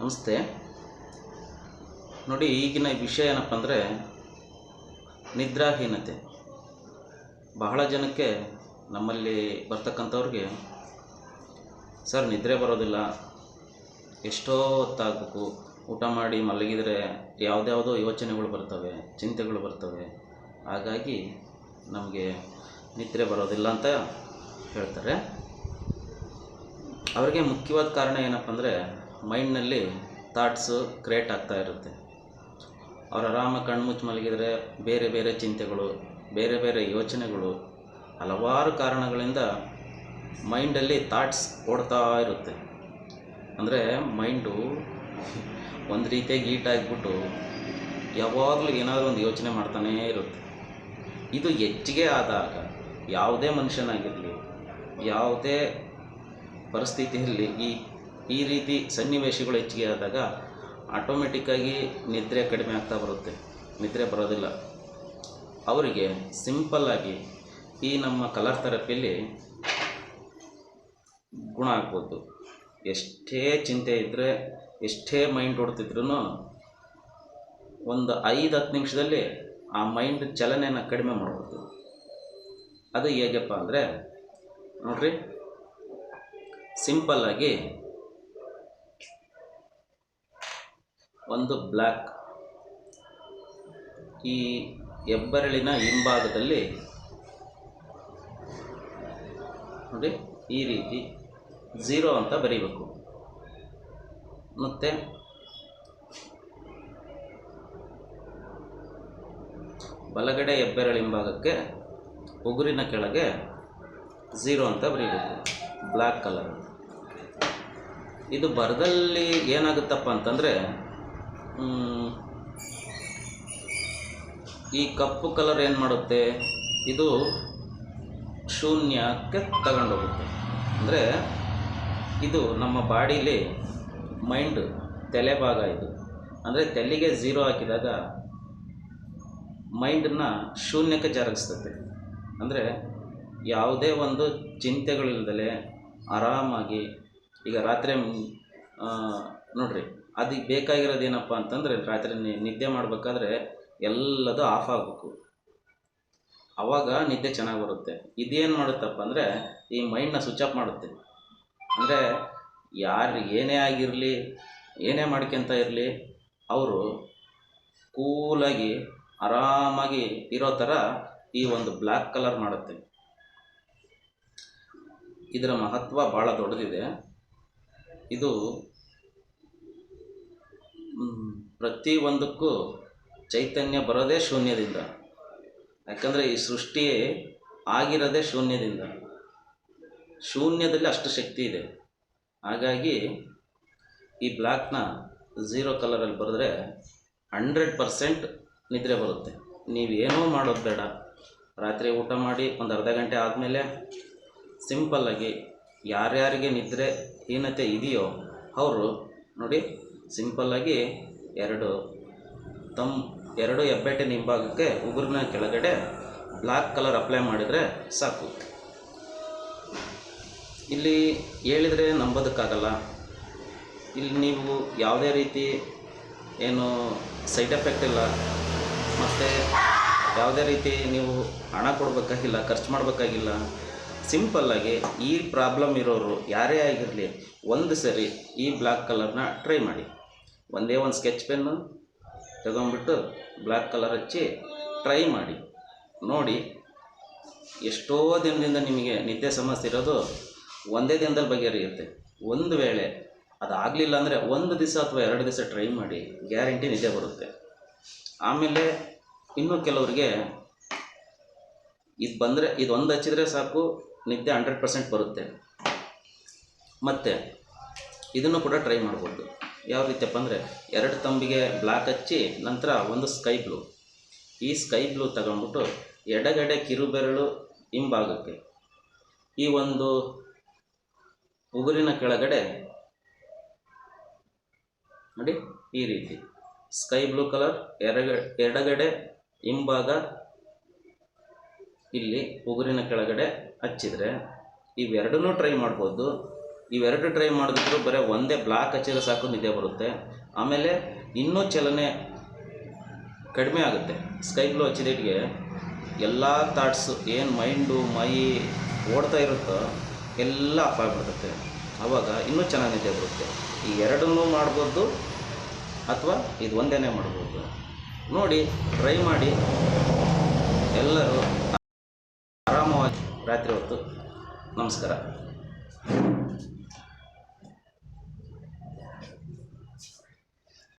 ನಮಸ್ತೆ. ನೋಡಿ, ಈಗಿನ ವಿಷಯ ಏನಪ್ಪ ಅಂದರೆ ನಿದ್ರಾಹೀನತೆ. ಬಹಳ ಜನಕ್ಕೆ ನಮ್ಮಲ್ಲಿ ಬರ್ತಕ್ಕಂಥವ್ರಿಗೆ ಸರ್ ನಿದ್ರೆ ಬರೋದಿಲ್ಲ, ಎಷ್ಟೋ ಹೊತ್ತಾಗಬೇಕು, ಊಟ ಮಾಡಿ ಮಲಗಿದರೆ ಯಾವುದ್ಯಾವುದೋ ಯೋಚನೆಗಳು ಬರ್ತವೆ, ಚಿಂತೆಗಳು ಬರ್ತವೆ, ಹಾಗಾಗಿ ನಮಗೆ ನಿದ್ರೆ ಬರೋದಿಲ್ಲ ಅಂತ ಹೇಳ್ತಾರೆ. ಅವರಿಗೆ ಮುಖ್ಯವಾದ ಕಾರಣ ಏನಪ್ಪ ಅಂದರೆ ಮೈಂಡ್ನಲ್ಲಿ ಥಾಟ್ಸು ಕ್ರಿಯೇಟ್ ಆಗ್ತಾ ಇರುತ್ತೆ. ಅವ್ರು ಆರಾಮಾಗಿ ಕಣ್ಮುಚ್ಚಿ ಮಲಗಿದರೆ ಬೇರೆ ಬೇರೆ ಚಿಂತೆಗಳು, ಬೇರೆ ಬೇರೆ ಯೋಚನೆಗಳು, ಹಲವಾರು ಕಾರಣಗಳಿಂದ ಮೈಂಡಲ್ಲಿ ಥಾಟ್ಸ್ ಓಡ್ತಾ ಇರುತ್ತೆ. ಅಂದರೆ ಮೈಂಡು ಒಂದು ರೀತಿಯಾಗಿ ಹೀಟಾಗಿಬಿಟ್ಟು ಯಾವಾಗಲೂ ಏನಾದರೂ ಒಂದು ಯೋಚನೆ ಮಾಡ್ತಾನೇ ಇರುತ್ತೆ. ಇದು ಹೆಚ್ಚಿಗೆ ಆದಾಗ ಯಾವುದೇ ಮನುಷ್ಯನಾಗಿರಲಿ, ಯಾವುದೇ ಪರಿಸ್ಥಿತಿಯಲ್ಲಿ ಈ ರೀತಿ ಸನ್ನಿವೇಶಗಳು ಹೆಚ್ಚಿಗೆ ಆದಾಗ ಆಟೋಮೆಟಿಕ್ಕಾಗಿ ನಿದ್ರೆ ಕಡಿಮೆ ಆಗ್ತಾ ಬರುತ್ತೆ, ನಿದ್ರೆ ಬರೋದಿಲ್ಲ. ಅವರಿಗೆ ಸಿಂಪಲ್ಲಾಗಿ ಈ ನಮ್ಮ ಕಲರ್ ಥೆರಪಿಯಲ್ಲಿ ಗುಣ ಆಗ್ಬೋದು. ಎಷ್ಟೇ ಚಿಂತೆ ಇದ್ದರೆ, ಎಷ್ಟೇ ಮೈಂಡ್ ಓಡ್ತಿದ್ರೂ ಒಂದು 5-10 ನಿಮಿಷದಲ್ಲಿ ಆ ಮೈಂಡ್ ಚಲನೆಯನ್ನು ಕಡಿಮೆ ಮಾಡ್ಬೋದು. ಅದು ಹೇಗಪ್ಪ ಅಂದರೆ ನೋಡ್ರಿ, ಸಿಂಪಲ್ಲಾಗಿ ಒಂದು ಬ್ಲ್ಯಾಕ್ ಈ ಹೆಬ್ಬೆರಳಿನ ಹಿಂಭಾಗದಲ್ಲಿ ನೋಡಿ ಈ ರೀತಿ 0 ಅಂತ ಬರೀಬೇಕು. ಮತ್ತು ಬಲಗಡೆ ಹೆಬ್ಬೆರಳ ಹಿಂಭಾಗಕ್ಕೆ ಉಗುರಿನ ಕೆಳಗೆ 0 ಅಂತ ಬರೀಬೇಕು, ಬ್ಲ್ಯಾಕ್ ಕಲರ್. ಇದು ಬರದಲ್ಲಿ ಏನಾಗುತ್ತಪ್ಪ ಅಂತಂದರೆ ಈ ಕಪ್ಪು ಕಲರ್ ಏನು ಮಾಡುತ್ತೆ, ಇದು ಶೂನ್ಯಕ್ಕೆ ತಗೊಂಡೋಗುತ್ತೆ. ಅಂದರೆ ಇದು ನಮ್ಮ ಬಾಡೀಲಿ ಮೈಂಡ್ ತಲೆ ಭಾಗ. ಇದು ಅಂದರೆ ತಲೆಗೆ 0 ಹಾಕಿದಾಗ ಮೈಂಡನ್ನು ಶೂನ್ಯಕ್ಕೆ ಜರುಗಿಸ್ತದೆ. ಅಂದರೆ ಯಾವುದೇ ಒಂದು ಚಿಂತೆಗಳಿಲ್ದಲೆ ಆರಾಮಾಗಿ, ಈಗ ರಾತ್ರಿ ನೋಡ್ರಿ, ಅದಕ್ಕೆ ಬೇಕಾಗಿರೋದು ಏನಪ್ಪ ಅಂತಂದರೆ ರಾತ್ರಿ ನಿದ್ದೆ ಮಾಡಬೇಕಾದ್ರೆ ಎಲ್ಲದೂ ಆಫ್ ಆಗಬೇಕು, ಆವಾಗ ನಿದ್ದೆ ಚೆನ್ನಾಗಿ ಬರುತ್ತೆ. ಇದೇನು ಮಾಡುತ್ತಪ್ಪ ಅಂದರೆ ಈ ಮೈಂಡನ್ನ ಸ್ವಿಚ್ ಆಫ್ ಮಾಡುತ್ತೆ. ಅಂದರೆ ಯಾರು ಏನೇ ಆಗಿರಲಿ, ಏನೇ ಮಾಡ್ಕೊತ ಇರಲಿ, ಅವರು ಕೂಲಾಗಿ ಆರಾಮಾಗಿ ಇರೋ ಥರ ಈ ಒಂದು ಬ್ಲ್ಯಾಕ್ ಕಲರ್ ಮಾಡುತ್ತೆ. ಇದರ ಮಹತ್ವ ಭಾಳ ದೊಡ್ಡದಿದೆ. ಇದು ಪ್ರತಿಯೊಂದಕ್ಕೂ ಚೈತನ್ಯ ಬರೋದೇ ಶೂನ್ಯದಿಂದ. ಯಾಕಂದರೆ ಈ ಸೃಷ್ಟಿ ಆಗಿರೋದೇ ಶೂನ್ಯದಿಂದ. ಶೂನ್ಯದಲ್ಲಿ ಅಷ್ಟು ಶಕ್ತಿ ಇದೆ. ಹಾಗಾಗಿ ಈ ಬ್ಲ್ಯಾಕ್ನ 0 ಕಲರಲ್ಲಿ ಬರೆದ್ರೆ 100% ನಿದ್ರೆ ಬರುತ್ತೆ. ನೀವೇನೂ ಮಾಡೋದು ಬೇಡ. ರಾತ್ರಿ ಊಟ ಮಾಡಿ ಒಂದು ಅರ್ಧ ಗಂಟೆ ಆದಮೇಲೆ ಸಿಂಪಲ್ಲಾಗಿ ಯಾರ್ಯಾರಿಗೆ ನಿದ್ರೆ ಹೀನತೆ ಇದೆಯೋ ಅವರು ನೋಡಿ, ಸಿಂಪಲ್ಲಾಗಿ ಎರಡು ಹೆಬ್ಬೆಟ್ಟಿನ ಹಿಂಭಾಗಕ್ಕೆ ಉಗುರಿನ ಕೆಳಗಡೆ ಬ್ಲ್ಯಾಕ್ ಕಲರ್ ಅಪ್ಲೈ ಮಾಡಿದರೆ ಸಾಕು. ಇಲ್ಲಿ ಹೇಳಿದರೆ ನಂಬೋದಕ್ಕಾಗಲ್ಲ. ಇಲ್ಲಿ ನೀವು ಯಾವುದೇ ರೀತಿ ಏನು ಸೈಡ್ ಎಫೆಕ್ಟ್ ಇಲ್ಲ, ಮತ್ತು ಯಾವುದೇ ರೀತಿ ನೀವು ಹಣ ಕೊಡಬೇಕಾಗಿಲ್ಲ, ಖರ್ಚು ಮಾಡಬೇಕಾಗಿಲ್ಲ. ಸಿಂಪಲ್ಲಾಗಿ ಈ ಪ್ರಾಬ್ಲಮ್ ಇರೋರು ಯಾರೇ ಆಗಿರಲಿ ಒಂದು ಸರಿ ಈ ಬ್ಲ್ಯಾಕ್ ಕಲರ್ನ ಟ್ರೈ ಮಾಡಿ. ಒಂದೇ ಒಂದು ಸ್ಕೆಚ್ ಪೆನ್ನು ತಗೊಂಡ್ಬಿಟ್ಟು ಬ್ಲ್ಯಾಕ್ ಕಲರ್ ಹಚ್ಚಿ ಟ್ರೈ ಮಾಡಿ ನೋಡಿ. ಎಷ್ಟೋ ದಿನದಿಂದ ನಿಮಗೆ ನಿದ್ದೆ ಸಮಸ್ಯೆ ಇರೋದು ಒಂದೇ ದಿನದಲ್ಲಿ ಬಗೆಹರಿಯುತ್ತೆ. ಒಂದು ವೇಳೆ ಅದಾಗಲಿಲ್ಲ ಅಂದರೆ 1 ದಿವಸ ಅಥವಾ 2 ದಿವಸ ಟ್ರೈ ಮಾಡಿ, ಗ್ಯಾರಂಟಿ ನಿದ್ದೆ ಬರುತ್ತೆ. ಆಮೇಲೆ ಇನ್ನೂ ಕೆಲವರಿಗೆ ಇದು ಬಂದರೆ, ಇದೊಂದು ಹಚ್ಚಿದರೆ ಸಾಕು, ನಿದ್ದೆ 100% ಬರುತ್ತೆ. ಮತ್ತು ಇದನ್ನು ಕೂಡ ಟ್ರೈ ಮಾಡ್ಬೋದು. ಯಾವ ರೀತಿಯಪ್ಪ ಅಂದರೆ 2 ತಂಬಿಗೆ ಬ್ಲ್ಯಾಕ್ ಹಚ್ಚಿ ನಂತರ ಒಂದು ಸ್ಕೈ ಬ್ಲೂ, ಈ ಸ್ಕೈ ಬ್ಲೂ ತಗೊಂಡ್ಬಿಟ್ಟು ಎಡಗಡೆ ಕಿರುಬೆರಳು ಹಿಂಭಾಗಕ್ಕೆ ಈ ಒಂದು ಉಗುರಿನ ಕೆಳಗಡೆ ನೋಡಿ ಈ ರೀತಿ ಸ್ಕೈ ಬ್ಲೂ ಕಲರ್ ಎಡಗಡೆ ಹಿಂಭಾಗ ಇಲ್ಲಿ ಉಗುರಿನ ಕೆಳಗಡೆ ಹಚ್ಚಿದರೆ ಇವೆರಡನ್ನೂ ಟ್ರೈ ಮಾಡ್ಬೋದು. ಇವೆರಡು ಟ್ರೈ ಮಾಡಿದ್ರು ಬರೀ ಒಂದೇ ಬ್ಲಾಕ್ ಹಚ್ಚಿದ್ರೆ ಸಾಕು ನಿದ್ದೆ ಬರುತ್ತೆ. ಆಮೇಲೆ ಇನ್ನೂ ಚಲನೆ ಕಡಿಮೆ ಆಗುತ್ತೆ. ಸ್ಕೈ ಬ್ಲೂ ಹಚ್ಚಿದೆಟ್ಗೆ ಎಲ್ಲ ಥಾಟ್ಸು ಏನು ಮೈ ಓಡ್ತಾ ಇರುತ್ತೋ ಎಲ್ಲ ಆಫ್ ಆಗಿಬಿಡುತ್ತೆ. ಆವಾಗ ಇನ್ನೂ ಚೆನ್ನಾಗಿ ನಿದ್ದೆ ಬರುತ್ತೆ. ಈ ಎರಡನ್ನೂ ಮಾಡ್ಬೋದು ಅಥವಾ ಇದು ಒಂದೇ ಮಾಡ್ಬೋದು. ನೋಡಿ, ಟ್ರೈ ಮಾಡಿ. ಎಲ್ಲರೂ ಆರಾಮವಾಗಿ ರಾತ್ರಿ ಹೊತ್ತು. ನಮಸ್ಕಾರ.